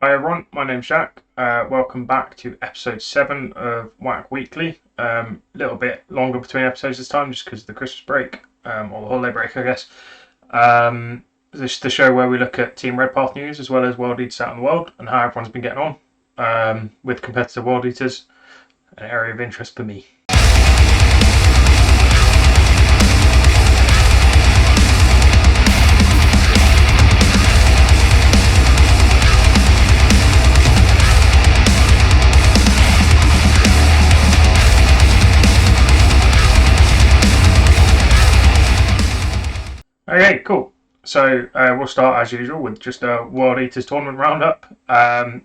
Hi everyone, my name's Jack. Welcome back to episode 7 of WAAC Weekly. A little bit longer between episodes this time just because of the Christmas break, or the holiday break, I guess. This is the show where we look at Team Red Path news as well as World Eaters out in the world and how everyone's been getting on with competitive World Eaters, an area of interest for me. Okay, cool. So we'll start as usual with just a World Eaters tournament roundup.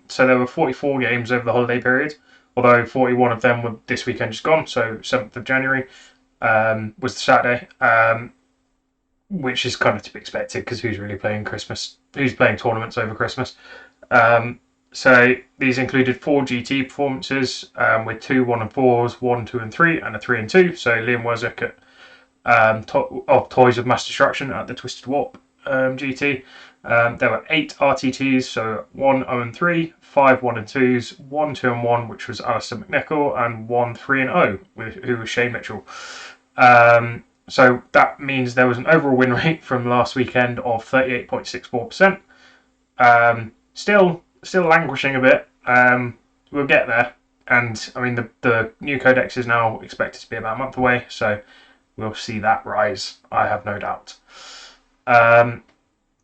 So there were 44 games over the holiday period, although 41 of them were this weekend just gone. So 7th of January was the Saturday, which is kind of to be expected because who's really playing Christmas? Who's playing tournaments over Christmas? So these included 4 GT performances with 2 1 and 4s, 1, 2 and 3, and a 3 and 2. So Liam Worswick at of Toys of Mass Destruction at the Twisted Warp GT. There were 8 RTTs, so 1 0 and 3, 5 1 and 2s, 1 2 and 1, which was Alastair MacNicol, and 1 3 and 0, who was Shayne Mitchell. So that means there was an overall win rate from last weekend of 38.64%. Still languishing a bit. We'll get there. And I mean, the new codex is now expected to be about a month away, so we'll see that rise, I have no doubt.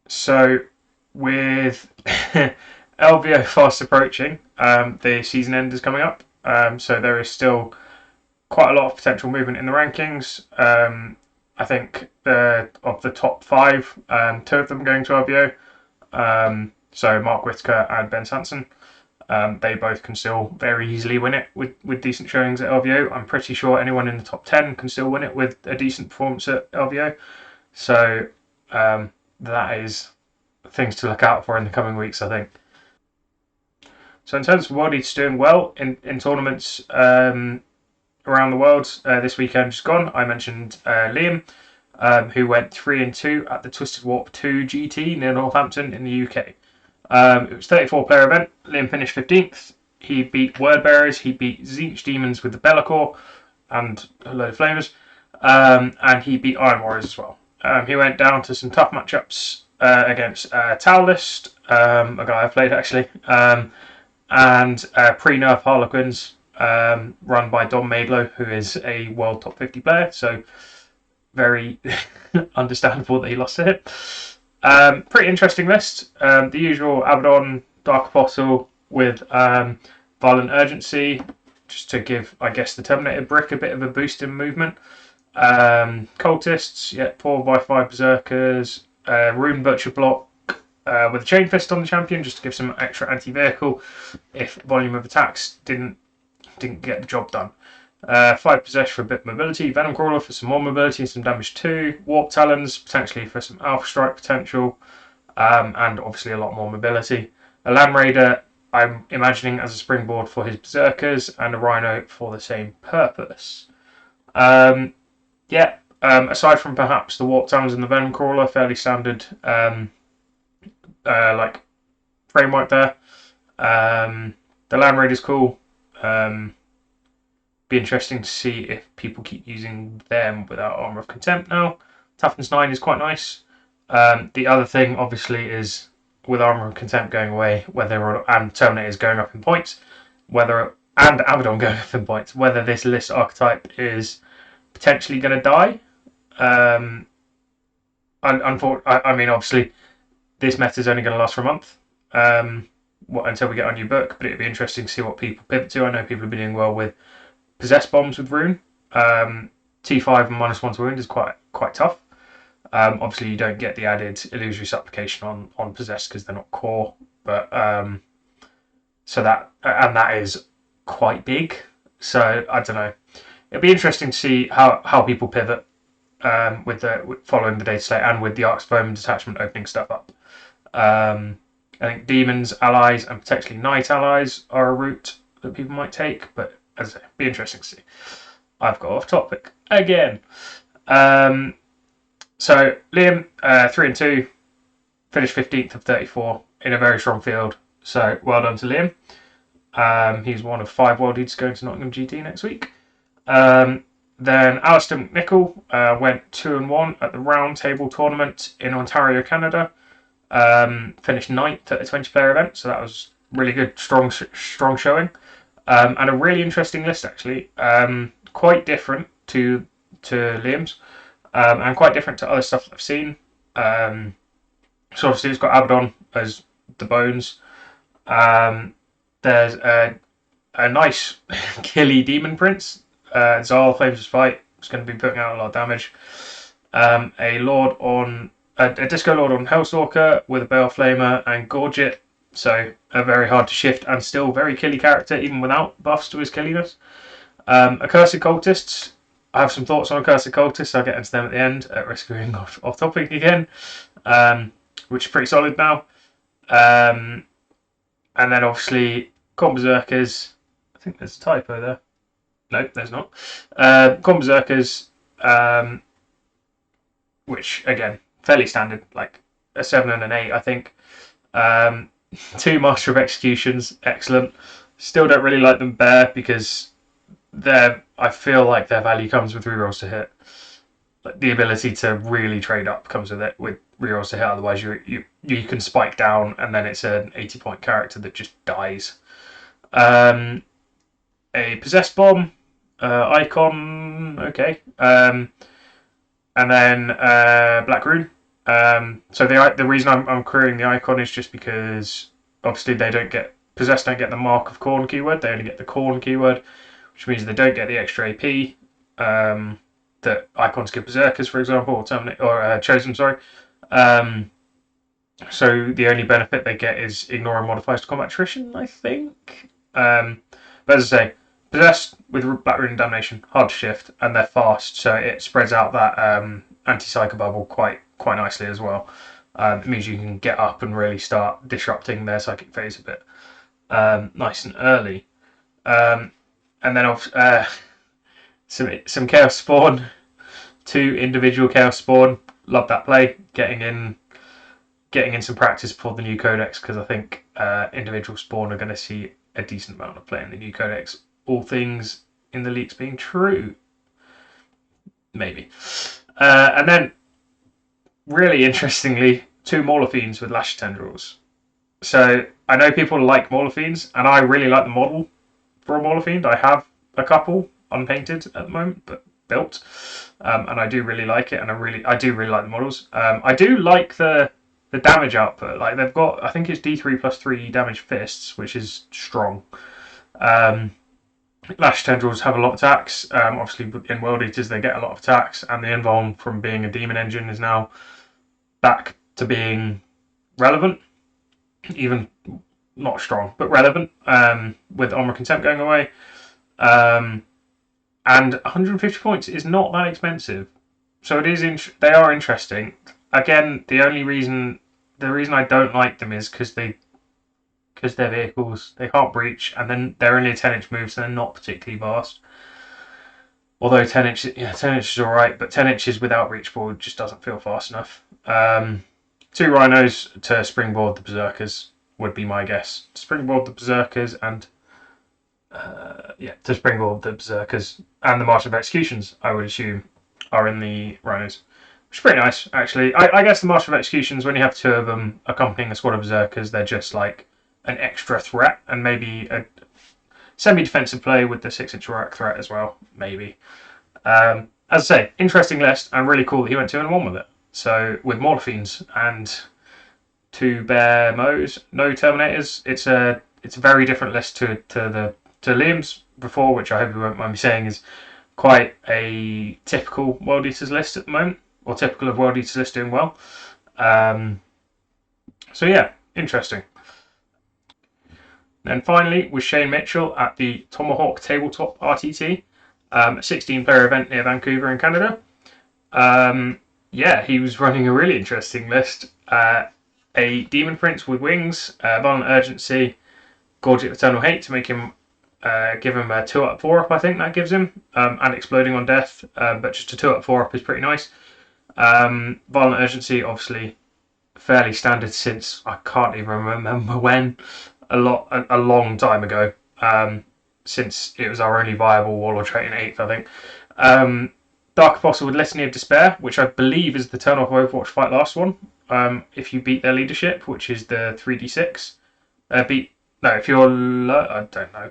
So with LVO fast approaching, the season end is coming up. So there is still quite a lot of potential movement in the rankings. I think of the top 5, 2 of them going to LVO. So Mark Whitaker and Ben Sanson. They both can still very easily win it with decent showings at LVO. I'm pretty sure anyone in the top 10 can still win it with a decent performance at LVO. So that is things to look out for in the coming weeks, I think. So in terms of World Eaters doing well in tournaments around the world, this weekend just gone, I mentioned Liam, who went 3 and 2 at the Twisted Warp 2 GT near Northampton in the UK. It was a 34-player event. Liam finished 15th. He beat Wordbearers. He beat Tzeentch Demons with the Be'lakor and a load of flamers. And he beat Iron Warriors as well. He went down to some tough matchups against Towlist, a guy I played actually, and pre-nerf Harlequins, run by Dom Maidlow, who is a world top 50 player. So very understandable that he lost to him. Pretty interesting list. The usual Abaddon, Dark Apostle with Violent Urgency, just to give, I guess, the Terminator Brick a bit of a boost in movement. Cultists, 4x5 Berserkers, Rune Butcher Block with a Chain Fist on the champion, just to give some extra anti-vehicle if volume of attacks didn't get the job done. 5 Possess for a bit of mobility, Venom Crawler for some more mobility and some damage too, Warp Talons potentially for some Alpha Strike potential, and obviously a lot more mobility. A Land Raider, I'm imagining as a springboard for his Berserkers, and a Rhino for the same purpose. Aside from perhaps the Warp Talons and the Venom Crawler, fairly standard like framework there. The Land Raider's cool. Be interesting to see if people keep using them without Armour of Contempt now. Toughness 9 is quite nice. The other thing, obviously, is with Armour of Contempt going away, and Terminators going up in points, and Abaddon going up in points, whether this list archetype is potentially going to die. I mean, obviously, this meta is only going to last for a month until we get our new book, but it'd be interesting to see what people pivot to. I know people have been doing well with Possess Bombs with Rune. T5 and -1 to wound is quite tough. Obviously, you don't get the added Illusory Supplication on Possess because they're not core, but so that is quite big. So I don't know. It'll be interesting to see how people pivot with following the data slate and with the Arc's Bowman detachment opening stuff up. I think Demons, Allies, and potentially Knight Allies are a route that people might take, but as I say, be interesting to see. I've got off topic again. So Liam, 3 and 2, finished 15th of 34 in a very strong field. So well done to Liam. He's one of 5 world leaders going to Nottingham GT next week. Then Alastair MacNicol went 2-1 at the Round Table Tournament in Ontario, Canada. Finished 9th at the 20-player event, so that was really good, strong showing. And a really interesting list, actually. Quite different to Liam's, and quite different to other stuff that I've seen. So obviously it's got Abaddon as the bones. There's a nice killy Demon Prince. Zal Flames' Fight is going to be putting out a lot of damage. A Disco Lord on Hellstalker with a Bale Flamer and Gorget. So a very hard to shift and still very killy character even without buffs to his killiness. Accursed Cultists. I have some thoughts on Accursed Cultists. I'll get into them at the end at risk of being off topic again. Which is pretty solid now. And then obviously Khorne Berserkers. I think there's a typo there. No, there's not. Khorne Berserkers, which again, fairly standard, like a 7 and an 8, I think. 2 Master of Executions, excellent. Still don't really like them bare because I feel like their value comes with rerolls to hit. Like the ability to really trade up comes with it, with rerolls to hit. Otherwise, you can spike down and then it's an 80-point character that just dies. A Possessed Bomb, Icon, okay. And then Black Rune. So the reason I'm querying the Icon is just because obviously Possessed don't get the Mark of Khorne keyword, they only get the Khorne keyword, which means they don't get the extra AP that Icons give Berserkers, for example, or Chosen, sorry. So the only benefit they get is ignore and modifies to combat attrition, I think. But as I say, Possessed with Black Rune and Damnation, hard to shift, and they're fast, so it spreads out that anti-psycho bubble quite nicely as well. It means you can get up and really start disrupting their psychic phase a bit nice and early. And then some Chaos Spawn, 2 individual Chaos Spawn. Love that play. Getting in some practice for the new Codex, because I think individual Spawn are going to see a decent amount of play in the new Codex. All things in the leaks being true. Maybe. And then, really interestingly, 2 Mauler Fiends with Lash Tendrils. So, I know people like Mauler Fiends, and I really like the model for a Mauler Fiend. I have a couple unpainted at the moment, but built. And I do really like it, and I do really like the models. I do like the damage output. Like, they've got, I think it's D3 plus 3 damage fists, which is strong. Lash Tendrils have a lot of attacks. Obviously, in World Eaters, they get a lot of attacks, and the Invuln from being a demon engine is now back to being relevant. Even not strong, but relevant, with Armour Contempt going away. And 150 points is not that expensive. So it is. They are interesting. Again, the reason I don't like them is because they're vehicles. They can't breach, and then they're only a 10-inch move, so they're not particularly vast. Although 10 inches is alright, but 10 inches without reach forward just doesn't feel fast enough. 2 Rhinos to springboard the Berserkers would be my guess. Springboard the Berserkers and to springboard the Berserkers and the Master of Executions, I would assume, are in the Rhinos. Which is pretty nice, actually. I guess the Master of Executions, when you have 2 of them accompanying a squad of Berserkers, they're just like an extra threat, and maybe a semi-defensive play with the 6-inch Rorak threat as well, maybe. As I say, interesting list, and really cool that he went 2-1 with it. So, with Mauler Fiends and 2 Bear Moes, no Terminators, it's a very different list to Liam's before, which I hope you won't mind me saying is quite a typical World Eaters list at the moment, or typical of World Eaters list doing well. So yeah, interesting. Then finally, with Shayne Mitchell at the Tomahawk Tabletop RTT, a 16-player event near Vancouver in Canada. He was running a really interesting list. A Demon Prince with Wings, Violent Urgency, Gorget Eternal Hate to make him give him a 2-up 4-up, I think that gives him, and Exploding on Death, but just a 2-up 4-up is pretty nice. Violent Urgency, obviously, fairly standard since I can't even remember when, a long time ago. Since it was our only viable warlord trait in 8th, I think. Dark Apostle with Litany of Despair, which I believe is the turn off Overwatch Fight Last one. If you beat their leadership, which is the 3d6. If you're I don't know.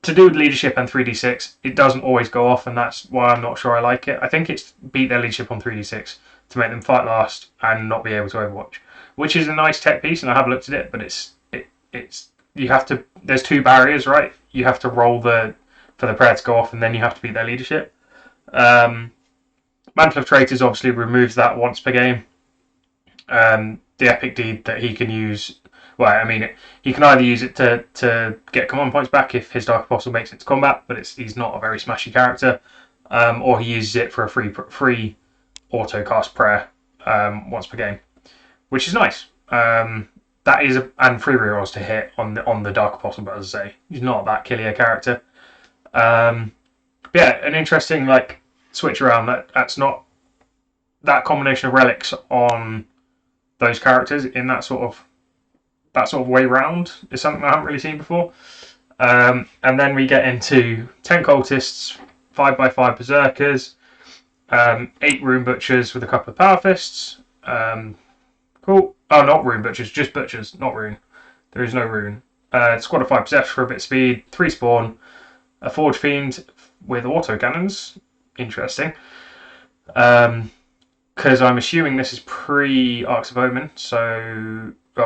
To do with leadership and 3d6, it doesn't always go off, and that's why I'm not sure I like it. I think it's beat their leadership on 3d6 to make them fight last and not be able to Overwatch, which is a nice tech piece, and I have looked at it, but it's you have to. There's 2 barriers, right? You have to roll for the prayer to go off, and then you have to beat their leadership. Mantle of Traitors obviously removes that once per game. The epic deed that he can use. Well, I mean, he can either use it to get command points back if his Dark Apostle makes it to combat, but he's not a very smashy character, or he uses it for a free auto cast prayer once per game, which is nice. That is and free rerolls to hit on the Dark Apostle, but as I say, he's not that killer character. Yeah, an interesting switch around. That's not that combination of relics on those characters in that sort of way round is something I haven't really seen before. And then we get into 10 cultists, 5x5 berserkers, 8 rune butchers with a couple of power fists. Cool. Oh, not rune butchers, just butchers, not rune. There is no rune. Squad of 5 possessed for a bit of speed, 3 spawn, a forge fiend with auto cannons. Interesting. Because I'm assuming this is pre-Arcs of Omen,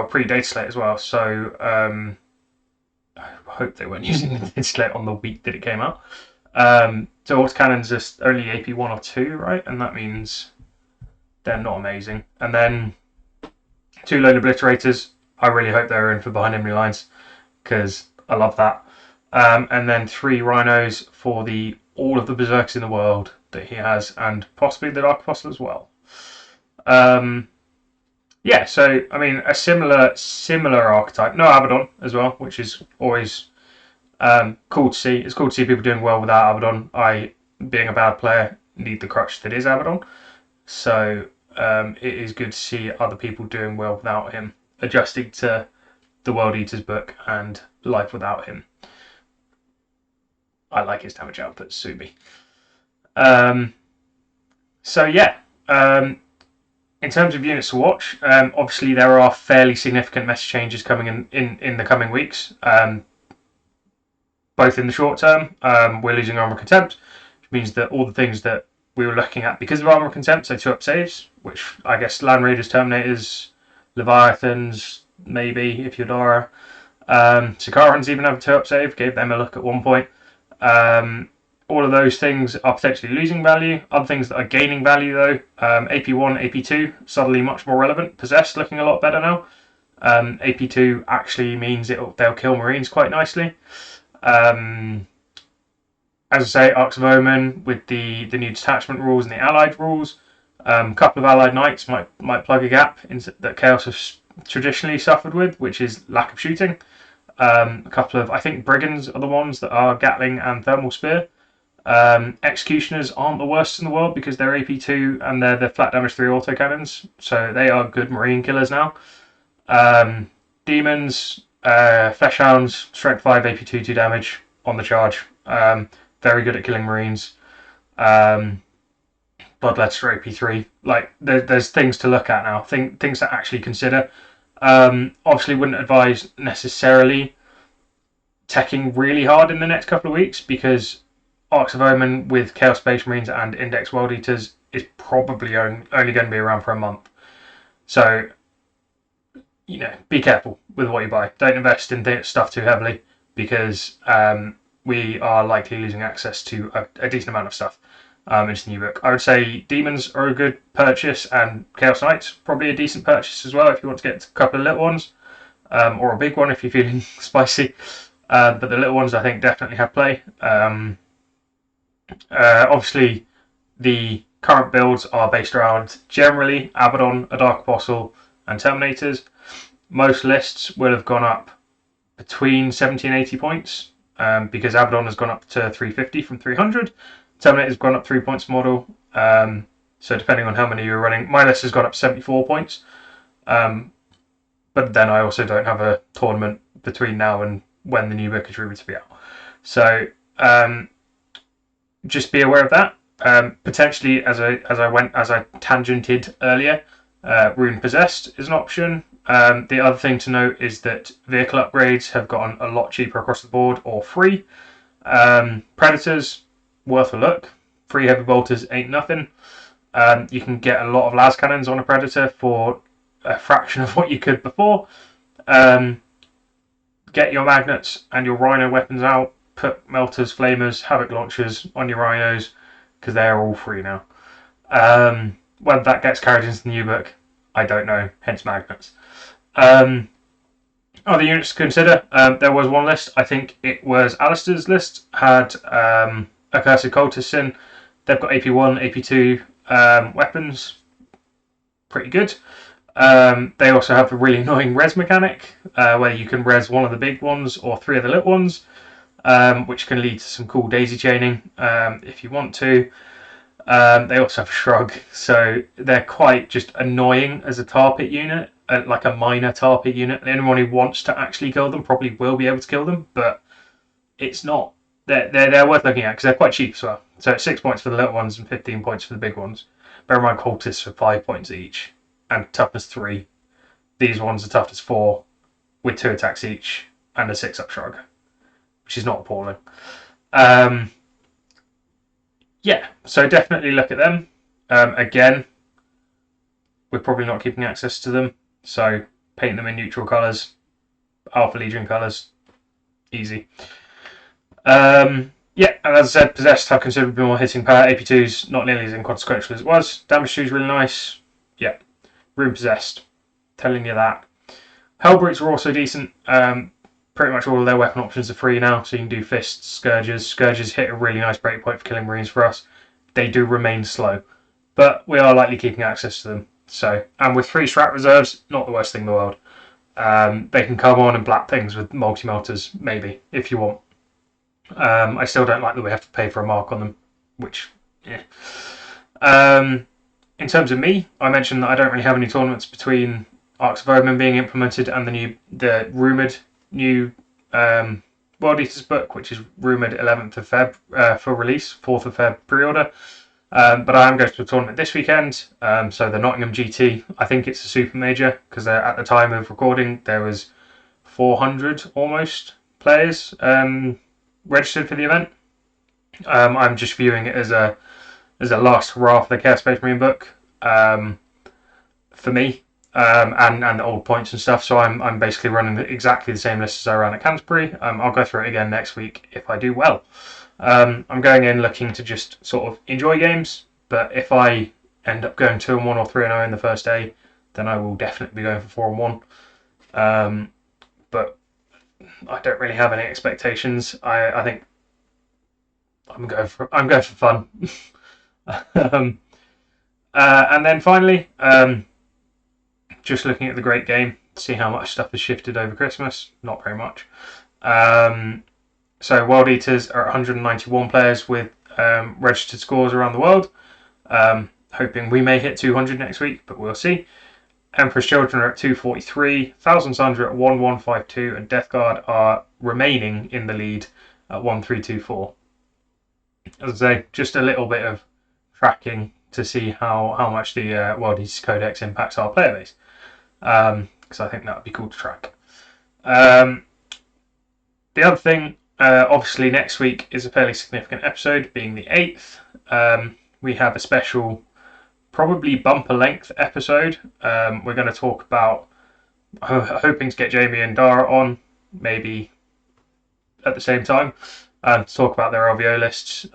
pre-Data Slate as well, so I hope they weren't using the Data Slate on the week that it came out. So autocannons are only AP 1 or 2, right? And that means they're not amazing. And then 2 Lone Obliterators. I really hope they're in for behind enemy lines, because I love that. And then 3 Rhinos for all of the Berserkers in the world that he has, and possibly the Dark Apostle as well. Yeah, so I mean a similar archetype. No Abaddon as well, which is always cool to see. It's cool to see people doing well without Abaddon. I, being a bad player, need the crutch that is Abaddon. So it is good to see other people doing well without him, adjusting to the World Eater's book and life without him. I like his damage output, sue me. So yeah. In terms of units to watch, obviously there are fairly significant message changes coming in the coming weeks. Both in the short term, we're losing Armour Contempt, which means that all the things that we were looking at because of Armour Contempt, so 2-up saves, which I guess Land Raiders, Terminators, Leviathans, maybe if you're Dora. Sicarans even have a 2-up save, gave them a look at one point. All of those things are potentially losing value. Other things that are gaining value though, AP1, AP2, suddenly much more relevant. Possessed looking a lot better now. AP2 actually means they'll kill Marines quite nicely. As I say, Arcs of Omen with the new detachment rules and the allied rules. A couple of allied knights might plug a gap that Chaos has traditionally suffered with, which is lack of shooting. A couple of, I think, Brigands are the ones that are Gatling and Thermal Spear. Executioners aren't the worst in the world because they're AP2 and they're the flat damage 3 autocannons, so they are good marine killers now. Demons, Fleshhounds, Strength 5, AP2, 2 damage on the charge. Very good at killing marines. Bloodletter, AP3. There's things to look at now, things to actually consider. Obviously wouldn't advise necessarily teching really hard in the next couple of weeks because Arcs of Omen with Chaos Space Marines and Index World Eaters is probably only going to be around for a month. So, be careful with what you buy. Don't invest in stuff too heavily because we are likely losing access to a decent amount of stuff into the new book. I would say Demons are a good purchase and Chaos Knights probably a decent purchase as well if you want to get a couple of little ones or a big one if you're feeling spicy. But the little ones I think definitely have play. Obviously, the current builds are based around generally Abaddon, a Dark Apostle, and Terminators. Most lists will have gone up between 70 and 80 points because Abaddon has gone up to 350 from 300. Terminator's gone up 3 points model. So depending on how many you're running, my list has gone up 74 points. But then I also don't have a tournament between now and when the new book is rumored to be out. So just be aware of that. Potentially, as I tangented earlier, Rune Possessed is an option. The other thing to note is that vehicle upgrades have gotten a lot cheaper across the board or free. Predators, worth a look. 3 heavy bolters ain't nothing. You can get a lot of las cannons on a Predator for a fraction of what you could before. Get your magnets and your rhino weapons out. Put melters, flamers, havoc launchers on your rhinos because they're all free now. Whether that gets carried into the new book, I don't know. Hence magnets. Other units to consider. There was one list. I think it was Alastair's list. Had Accursed Cultists in. They've got AP1, AP2 weapons. Pretty good. They also have a really annoying res mechanic where you can res one of the big ones or 3 of the little ones, which can lead to some cool daisy chaining if you want to. They also have a shrug, so they're quite just annoying as a tar pit unit, like a minor tar pit unit. Anyone who wants to actually kill them probably will be able to kill them, but it's not. They're worth looking at because they're quite cheap as well. So it's 6 points for the little ones and 15 points for the big ones. Bear in mind, cultists for 5 points each and toughness 3. These ones are toughness 4 with 2 attacks each and a 6-up shrug, which is not appalling. Yeah, so definitely look at them. Again, we're probably not keeping access to them, so paint them in neutral colours, Alpha Legion colours, easy. Yeah, and as I said, Possessed have considerably more hitting power. AP2's not nearly as inconsequential as it was. Damage 2's really nice. Yeah, Rune Possessed, telling you that. Hellbrutes were also decent. Pretty much all of their weapon options are free now, so you can do fists, scourges. Scourges hit a really nice breakpoint for killing marines for us. They do remain slow, but we are likely keeping access to them. So, and with 3 strat reserves, not the worst thing in the world. They can come on and blap things with multi-melters, maybe, if you want. I still don't like that we have to pay for a mark on them, which, yeah. In terms of me, I mentioned that I don't really have any tournaments between Arcs of Omen being implemented and the rumoured new World Eaters book, which is rumoured 11th of Feb for release, 4th of Feb pre-order. But I am going to a tournament this weekend, so the Nottingham GT, I think it's a super major, because at the time of recording there was 400 almost players registered for the event. I'm just viewing it as a last hurrah for the Chaos Space Marine book for me, and the old points and stuff. So I'm basically running exactly the same list as I ran at Canterbury. I'll go through it again next week if I do well. I'm going in looking to just sort of enjoy games, but if I end up going 2-1 or 3-0 in the first day, then I will definitely be going for 4-1. But I don't really have any expectations. I think I'm going for fun. And then finally, just looking at the Great Game, see how much stuff has shifted over Christmas. Not very much. So World Eaters are 191 players with registered scores around the world. Hoping we may hit 200 next week, but we'll see. Emperor's Children are at 243, Thousand Suns are at 1152, and Death Guard are remaining in the lead at 1324. As I say, just a little bit of tracking to see how much the World Eaters Codex impacts our player base, because I think that would be cool to track. The other thing, obviously next week is a fairly significant episode, being the 8th. We have a special, probably bumper length episode. We're going to talk about, hoping to get Jamie and Dara on, maybe at the same time, to talk about their LVO lists,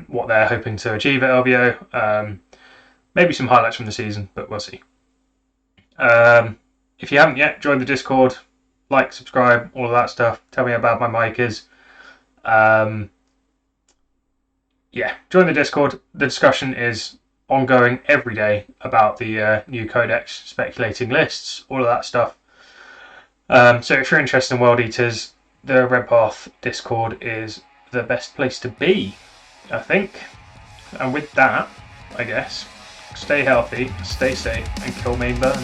what they're hoping to achieve at LVO, maybe some highlights from the season, but we'll see. If you haven't yet, join the Discord, like, subscribe, all of that stuff. Tell me how bad my mic is. Yeah, join the Discord. The discussion is ongoing every day about the new codex, speculating lists, all of that stuff. So if you're interested in World Eaters, the Red Path Discord is the best place to be, I think. And with that, I guess, stay healthy, stay safe, and kill main burn.